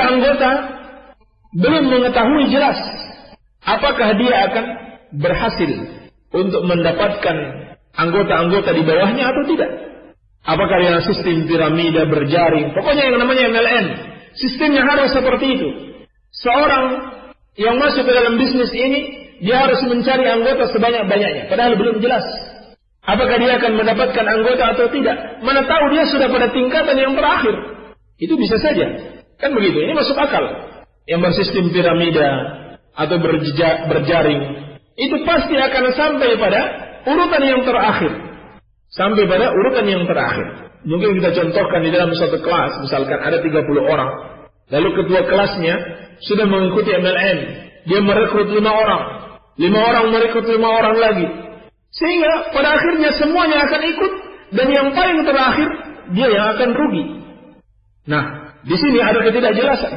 Speaker 1: anggota belum mengetahui jelas apakah dia akan berhasil untuk mendapatkan anggota-anggota di bawahnya atau tidak. Apakah dengan sistem piramida berjaring, pokoknya yang namanya MLM, sistemnya harus seperti itu. Seorang yang masuk ke dalam bisnis ini, dia harus mencari anggota sebanyak-banyaknya, padahal belum jelas apakah dia akan mendapatkan anggota atau tidak. Mana tahu dia sudah pada tingkatan yang terakhir. Itu bisa saja, kan begitu. Ini masuk akal. Yang bersistem piramida atau berjaring, itu pasti akan sampai pada urutan yang terakhir. Sampai pada urutan yang terakhir. Mungkin kita contohkan di dalam suatu kelas, misalkan ada 30 orang. Lalu ketua kelasnya sudah mengikuti MLM. Dia merekrut 5 orang. 5 orang merekrut 5 orang lagi. Sehingga pada akhirnya semuanya akan ikut. Dan yang paling terakhir, dia yang akan rugi. Nah, di sini ada ketidakjelasan.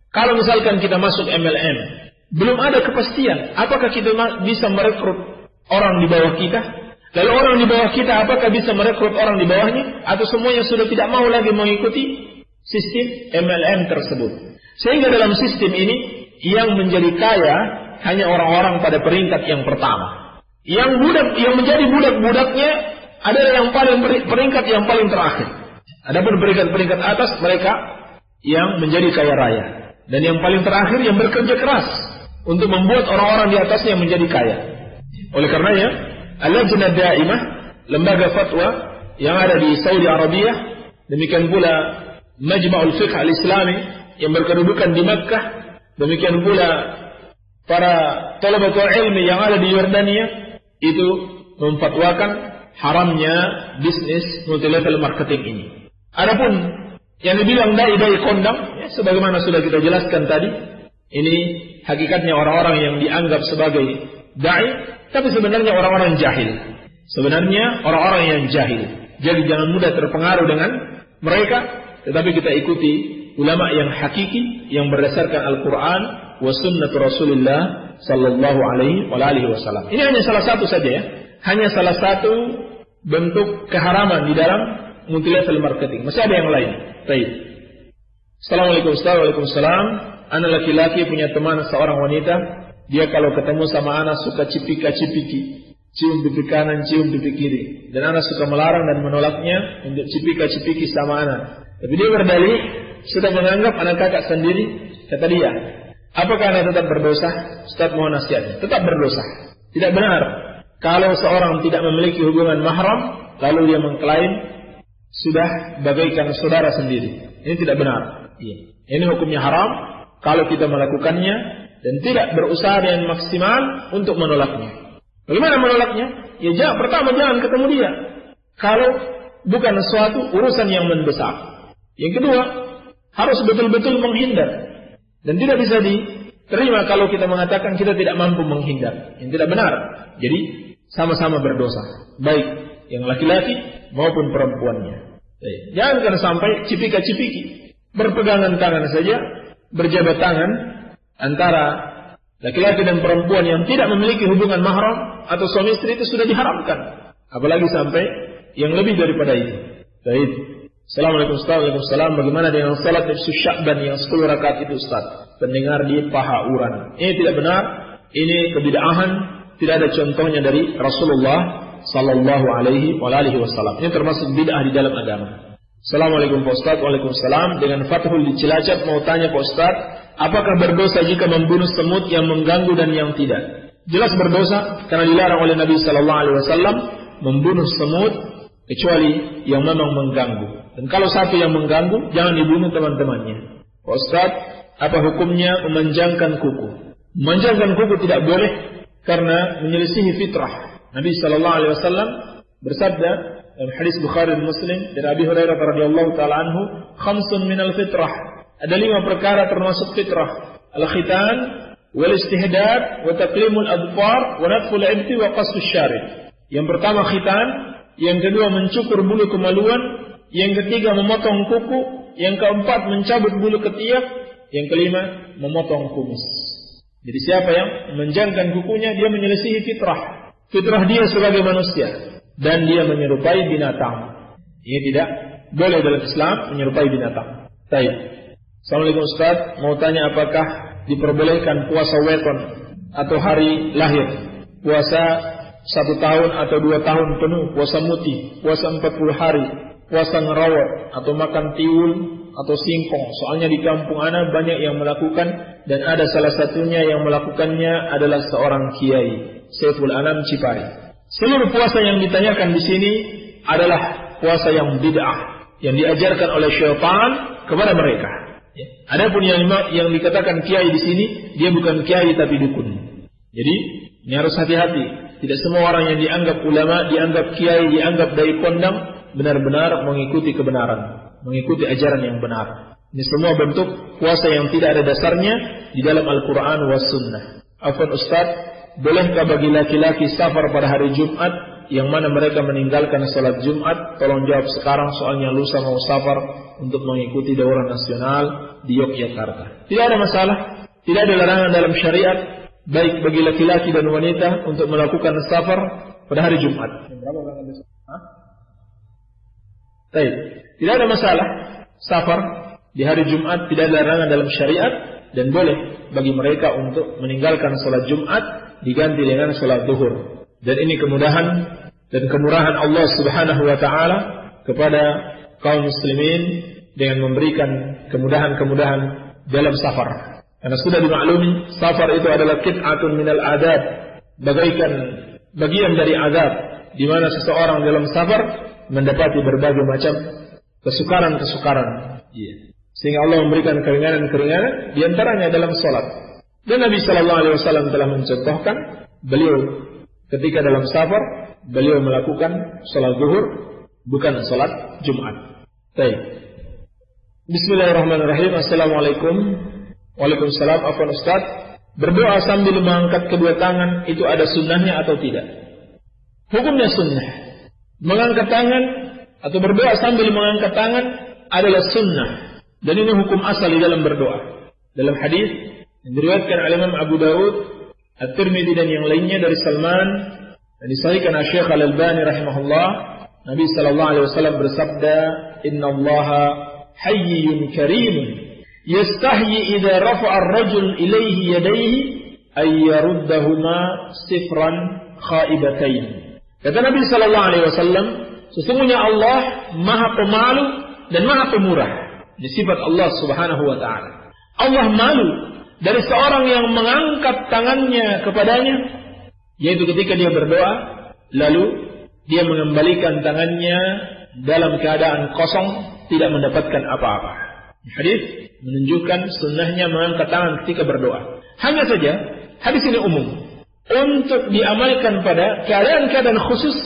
Speaker 1: Kalau misalkan kita masuk MLM, belum ada kepastian apakah kita bisa merekrut orang di bawah kita Lalu orang di bawah kita apakah bisa merekrut orang di bawahnya? Atau semuanya sudah tidak mau lagi mengikuti sistem MLM tersebut? Sehingga dalam sistem ini yang menjadi kaya hanya orang-orang pada peringkat yang pertama. Yang menjadi budak-budaknya adalah yang paling peringkat yang paling terakhir. Adapun peringkat-peringkat atas mereka yang menjadi kaya raya. Dan yang paling terakhir yang bekerja keras untuk membuat orang-orang di atasnya menjadi kaya. Oleh karenanya, Al-Lajnah Daimah, lembaga fatwa yang ada di Saudi Arabia, demikian pula Majma'ul Fiqh Al-Islami yang berkedudukan di Makkah, demikian pula para talabatul ilmi yang ada di Yordania, itu memfatwakan haramnya bisnis multi-level marketing ini. Adapun yang dibilang dai-dai kondang, ya, sebagaimana sudah kita jelaskan tadi, ini hakikatnya orang-orang yang dianggap sebagai dai, tapi sebenarnya orang-orang jahil. Sebenarnya orang-orang yang jahil. Jadi jangan mudah terpengaruh dengan mereka, tetapi kita ikuti ulama yang hakiki yang berdasarkan Al-Quran wa sunnah Rasulullah sallallahu alaihi wasallam. Ini hanya salah satu saja ya. Hanya salah satu bentuk keharaman di dalam multi-level marketing. Masih ada yang lain. Baik. Assalamualaikum Waalaikumsalam. Anak laki-laki punya teman seorang wanita. Dia kalau ketemu sama anak suka cipika-cipiki. Cium pipi kanan, cium pipi kiri. Dan anak suka melarang dan menolaknya untuk cipika-cipiki sama anak. Tapi dia berdalih sudah menganggap anak kakak sendiri. Kata dia, apakah anak tetap berdosa? Ustaz mohon nasihatnya. Tetap berdosa. Tidak benar. Kalau seorang tidak memiliki hubungan mahram, lalu dia mengklaim sudah bagaikan saudara sendiri. Ini tidak benar. Ini hukumnya haram kalau kita melakukannya dan tidak berusaha dengan maksimal untuk menolaknya. Bagaimana menolaknya? Ya pertama jangan ketemu dia. Kalau bukan suatu urusan yang mendesak. Yang kedua, harus betul-betul menghindar. Dan tidak bisa diterima kalau kita mengatakan kita tidak mampu menghindar. Yang tidak benar. Jadi sama-sama berdosa. Baik yang laki-laki maupun perempuannya. Jangan sampai cipika-cipiki. Berpegangan tangan saja, berjabat tangan antara laki-laki dan perempuan yang tidak memiliki hubungan mahram atau suami istri itu sudah diharamkan. Apalagi sampai yang lebih daripada itu. Baik. Assalamualaikum warahmatullahi wabarakatuh. Bagaimana dengan salat nisfu Sya'ban yang 10 rakaat itu Ustaz? Pendengar di paha uran. Ini tidak benar. Ini kebid'ahan. Tidak ada contohnya dari Rasulullah sallallahu alaihi wasallam. Ini termasuk bid'ah di dalam agama. Assalamualaikum Pak Ustaz. Waalaikumsalam. Dengan Fathul di Cilacap mau tanya Pak Ustaz, apakah berdosa jika membunuh semut yang mengganggu dan yang tidak? Jelas berdosa karena dilarang oleh Nabi sallallahu alaihi wasallam membunuh semut kecuali yang memang mengganggu. Dan kalau satu yang mengganggu, jangan dibunuh teman-temannya. Pak Ustaz, apa hukumnya memanjangkan kuku? Memanjangkan kuku tidak boleh karena menyelisihi fitrah. Nabi sallallahu alaihi wasallam bersabda dalam hadis Bukhari dan Muslim dari Abi Hurairah radhiyallahu taala anhu, "Khamsun minal fitrah." Ada 5 perkara termasuk fitrah. Al-khitan, wal istihdad, wa taqlimul adfar, wa natful ibti wa qasfus syarib. Yang pertama khitan, yang kedua mencukur bulu kemaluan, yang ketiga memotong kuku, yang keempat mencabut bulu ketiak, yang kelima memotong kumis. Jadi siapa yang memanjangkan kukunya, dia menyelisihi fitrah. Fitrah dia sebagai manusia dan dia menyerupai binatang. Ini tidak boleh dalam Islam menyerupai binatang. Baik. Assalamualaikum Ustaz, mau tanya apakah diperbolehkan puasa weton atau hari lahir, puasa 1 tahun atau 2 tahun penuh, puasa muti, puasa 40 hari, puasa ngerawat atau makan tiwul atau singkong. Soalnya di kampung ana banyak yang melakukan dan ada salah satunya yang melakukannya adalah seorang kiai, Saiful Anam Cipari. Seluruh puasa yang ditanyakan di sini adalah puasa yang bid'ah yang diajarkan oleh syaitan kepada mereka. Adapun yang dikatakan kiai di sini, dia bukan kiai tapi dukun. Jadi ini harus hati-hati. Tidak semua orang yang dianggap ulama, dianggap kiai, dianggap dai kondang benar-benar mengikuti kebenaran, mengikuti ajaran yang benar. Ini semua bentuk puasa yang tidak ada dasarnya di dalam Al-Quran was Sunnah. Afwan Ustaz, bolehkah bagi laki-laki safar pada hari Jumat yang mana mereka meninggalkan salat Jumat? Tolong jawab sekarang, soalnya lusa mau safar untuk mengikuti daurah nasional di Yogyakarta. Tidak ada masalah, tidak ada larangan dalam syariat baik bagi laki-laki dan wanita untuk melakukan safar pada hari Jumat. Berapa berangkat besok? Baik, tidak ada masalah safar di hari Jumat, tidak ada larangan dalam syariat, dan boleh bagi mereka untuk meninggalkan sholat Jumat diganti dengan sholat zuhur. Dan ini kemudahan dan kemurahan Allah Subhanahu wa taala kepada kaum muslimin dengan memberikan kemudahan-kemudahan dalam safar. Karena sudah dimaklumi safar itu adalah qit'atun minal adab, bagaikan bagian dari azab, di mana seseorang dalam safar mendapati berbagai macam kesukaran-kesukaran. Sehingga Allah memberikan keringanan-keringanan di antaranya dalam salat. Dan Nabi sallallahu alaihi wasallam telah mencontohkan beliau ketika dalam safar beliau melakukan salat zuhur, bukan salat Jumat. Baik. Bismillahirrahmanirrahim. Assalamualaikum. Waalaikumsalam. Afwan Ustaz, berdoa sambil mengangkat kedua tangan itu ada sunnahnya atau tidak? Hukumnya sunnah. Mengangkat tangan atau berdoa sambil mengangkat tangan adalah sunnah. Dan ini hukum asal di dalam berdoa. Dalam hadis yang diriwayatkan oleh Imam Abu Daud, At-Tirmidzi dan yang lainnya dari Salman dan disahihkan oleh Syekh Al-Albani rahimahullah, Nabi sallallahu alaihi wasallam bersabda, "Innallaha hayyun karimun yastahyi idza rafa'a ar-rajul ilayhi yadayhi ay yaruddahuma sifran khaibatain." Kata Nabi sallallahu alaihi wasallam, sesungguhnya Allah Maha Pemalu dan Maha Pemurah. Ini sifat Allah Subhanahu wa taala. Allah malu dari seorang yang mengangkat tangannya kepadanya, yaitu ketika dia berdoa lalu dia mengembalikan tangannya dalam keadaan kosong, tidak mendapatkan apa-apa. Hadis menunjukkan sunnahnya mengangkat tangan ketika berdoa. Hanya saja hadis ini umum. Untuk diamalkan pada keadaan-keadaan khusus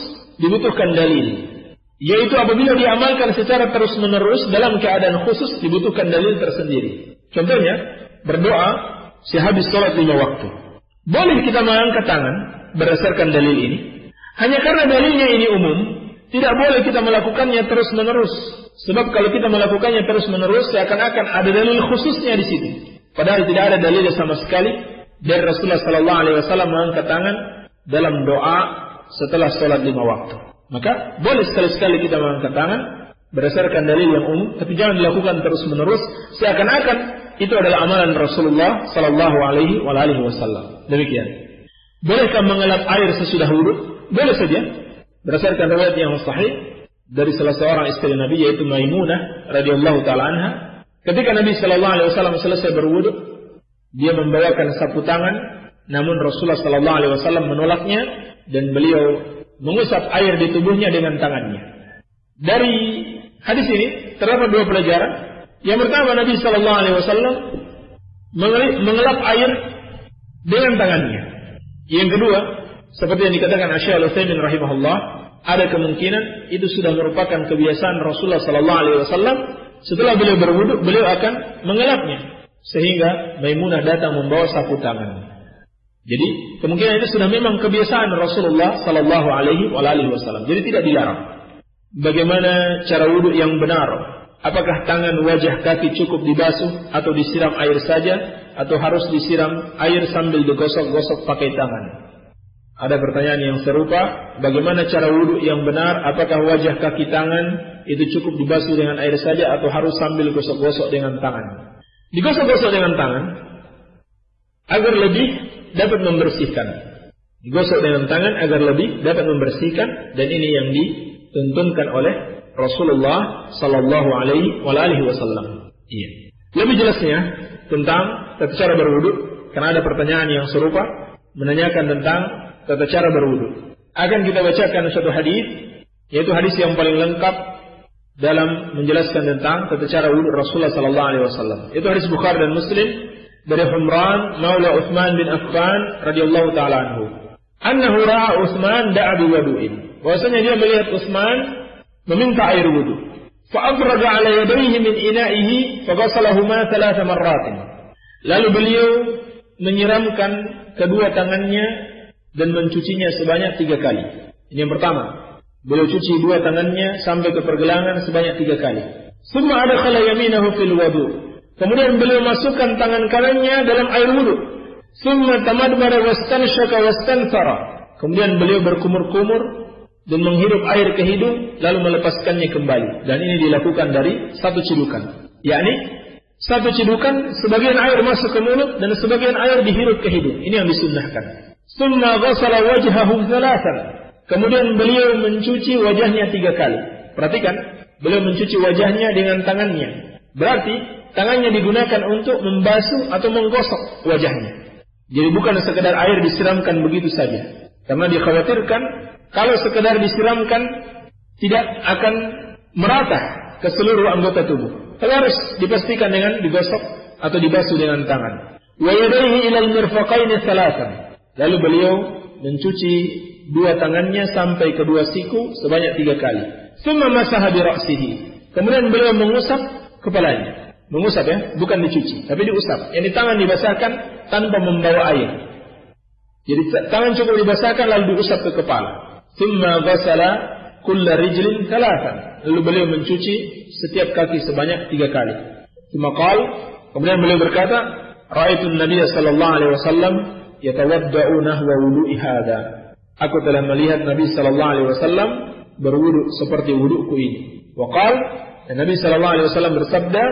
Speaker 1: dibutuhkan dalil. Yaitu apabila diamalkan secara terus-menerus dalam keadaan khusus dibutuhkan dalil tersendiri. Contohnya berdoa sehabis sholat 5 waktu. Boleh kita mengangkat tangan berdasarkan dalil ini. Hanya karena dalilnya ini umum, tidak boleh kita melakukannya terus-menerus. Sebab kalau kita melakukannya terus-menerus, seakan-akan ada dalil khususnya di situ. Padahal tidak ada dalil sama sekali dari Rasulullah sallallahu alaihi wasallam mengangkat tangan dalam doa setelah sholat 5 waktu. Maka boleh sekali-sekali kita mengangkat tangan berdasarkan dalil yang umum, tapi jangan dilakukan terus-menerus seakan-akan itu adalah amalan Rasulullah sallallahu alaihi wasallam. Demikian. Bolehkah mengelap air sesudah wudu? Boleh saja. Berdasarkan riwayat yang sahih dari salah seorang istri Nabi yaitu Maimunah radhiyallahu taala anha, ketika Nabi sallallahu alaihi wasallam selesai berwudu, dia membawakan sapu tangan, namun Rasulullah sallallahu alaihi wasallam menolaknya dan beliau mengusap air di tubuhnya dengan tangannya. Dari hadis ini terdapat 2 pelajaran. Yang pertama, Nabi sallallahu alaihi wasallam mengelap air dengan tangannya. Yang kedua, seperti yang dikatakan Syekh Al-Utsaimin rahimahullah, ada kemungkinan itu sudah merupakan kebiasaan Rasulullah sallallahu alaihi wasallam. Setelah beliau berwudu, beliau akan mengelapnya sehingga Maimunah datang membawa sapu tangan. Jadi kemungkinan itu sudah memang kebiasaan Rasulullah sallallahu alaihi wasallam. Jadi tidak dilarang. Bagaimana cara wudu yang benar? Apakah tangan, wajah, kaki cukup dibasuh atau disiram air saja, atau harus disiram air sambil digosok-gosok pakai tangan? Ada pertanyaan yang serupa. Bagaimana cara wudu yang benar? Apakah wajah, kaki, tangan itu cukup dibasuh dengan air saja atau harus sambil gosok-gosok dengan tangan? Digosok-gosok dengan tangan agar lebih dapat membersihkan. Digosok dengan tangan agar lebih dapat membersihkan, dan ini yang dituntunkan oleh Rasulullah sallallahu alaihi wasallam. Iya. Lebih jelasnya tentang tata cara berwudu, karena ada pertanyaan yang serupa menanyakan tentang tata cara berwudu. Akan kita bacakan satu hadis, yaitu hadis yang paling lengkap dalam menjelaskan tentang tata cara wudu Rasulullah sallallahu alaihi wasallam. Itu hadis Bukhari dan Muslim dari Humran maula Utsman bin Affan radhiyallahu taala anhu. Annahu ra'a Utsman da'a bi wudu'in. Bahwasanya dia melihat Utsman meminta air wudu. Fa afraga 'ala yadayhi min ina'ihi fa ghasalahuma 3 marratin. Lalu beliau menyiramkan kedua tangannya dan mencucinya sebanyak 3 kali. Ini yang pertama. Beliau cuci 2 tangannya sampai ke pergelangan sebanyak 3 kali. Summa adkhala yaminahu fil wudu'. Kemudian beliau masukkan tangan kanannya dalam air wudu. Summa tamadmara wastanshaka wastanthara. kemudian beliau berkumur-kumur dan menghirup air ke hidung, lalu melepaskannya kembali. Dan ini dilakukan dari satu cidukan. Yakni, satu cidukan, sebagian air masuk ke mulut, dan sebagian air dihirup ke hidung. Ini yang disunnahkan. Summa ghasala wajhahu thalathan. Kemudian beliau mencuci wajahnya 3 kali. Perhatikan, beliau mencuci wajahnya dengan tangannya. Berarti, tangannya digunakan untuk membasuh atau menggosok wajahnya. Jadi bukan sekedar air disiramkan begitu saja. Karena dikhawatirkan kalau sekedar disiramkan tidak akan merata ke seluruh anggota tubuh. Tapi harus dipastikan dengan digosok atau dibasuh dengan tangan. Wa yadayhi ila al-mirfaqaini thalathan. Lalu beliau mencuci 2 tangannya sampai kedua siku sebanyak 3 kali. Tsumma masaha bi ra'sihi. Kemudian beliau mengusap kepalanya. Mengusap ya, bukan dicuci, tapi diusap. Yang di tangan dibasahkan tanpa membawa air. Jadi tangan cukup dibasahkan lalu diusap ke kepala. Tsumma ghasala kulla rijlin thalathan. Lalu beliau mencuci setiap kaki sebanyak 3 kali. Tsumma qala, kemudian beliau berkata, "Ra'aitu an-nabiy sallallahu alaihi wasallam yatawadda'u nahwa wudu'i hadha." Aku telah melihat Nabi sallallahu alaihi wasallam berwudu seperti wuduku ini. Wa qala, dan Nabi sallallahu alaihi wasallam bersabda,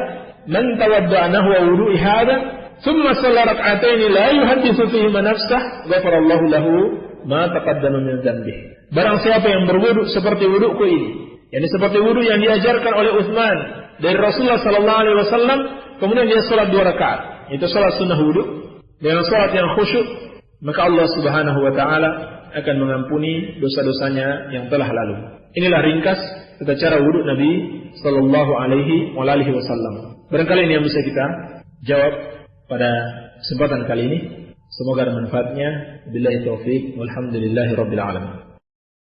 Speaker 1: "Man tawadda'a nahwa wudu'i hadha, thumma shalla rak'ataini la yuhadditsu fihima nafsah, ghafarallahu lahu ma taqaddama min dhanbihi." Barang siapa yang berwudu seperti wuduku ini, yakni seperti wudu yang diajarkan oleh Utsman dari Rasulullah sallallahu alaihi wasallam, kemudian dia salat 2 rakaat, itu salat sunnah wudu dengan salat yang khusyuk, maka Allah Subhanahu wa taala akan mengampuni dosa-dosanya yang telah lalu. Inilah ringkas tata cara wudu Nabi sallallahu alaihi wasallam. Barangkali ini yang bisa kita jawab pada kesempatan kali ini. Semoga ada manfaatnya. Billahi taufiq. Walhamdulillahi rabbil alamin.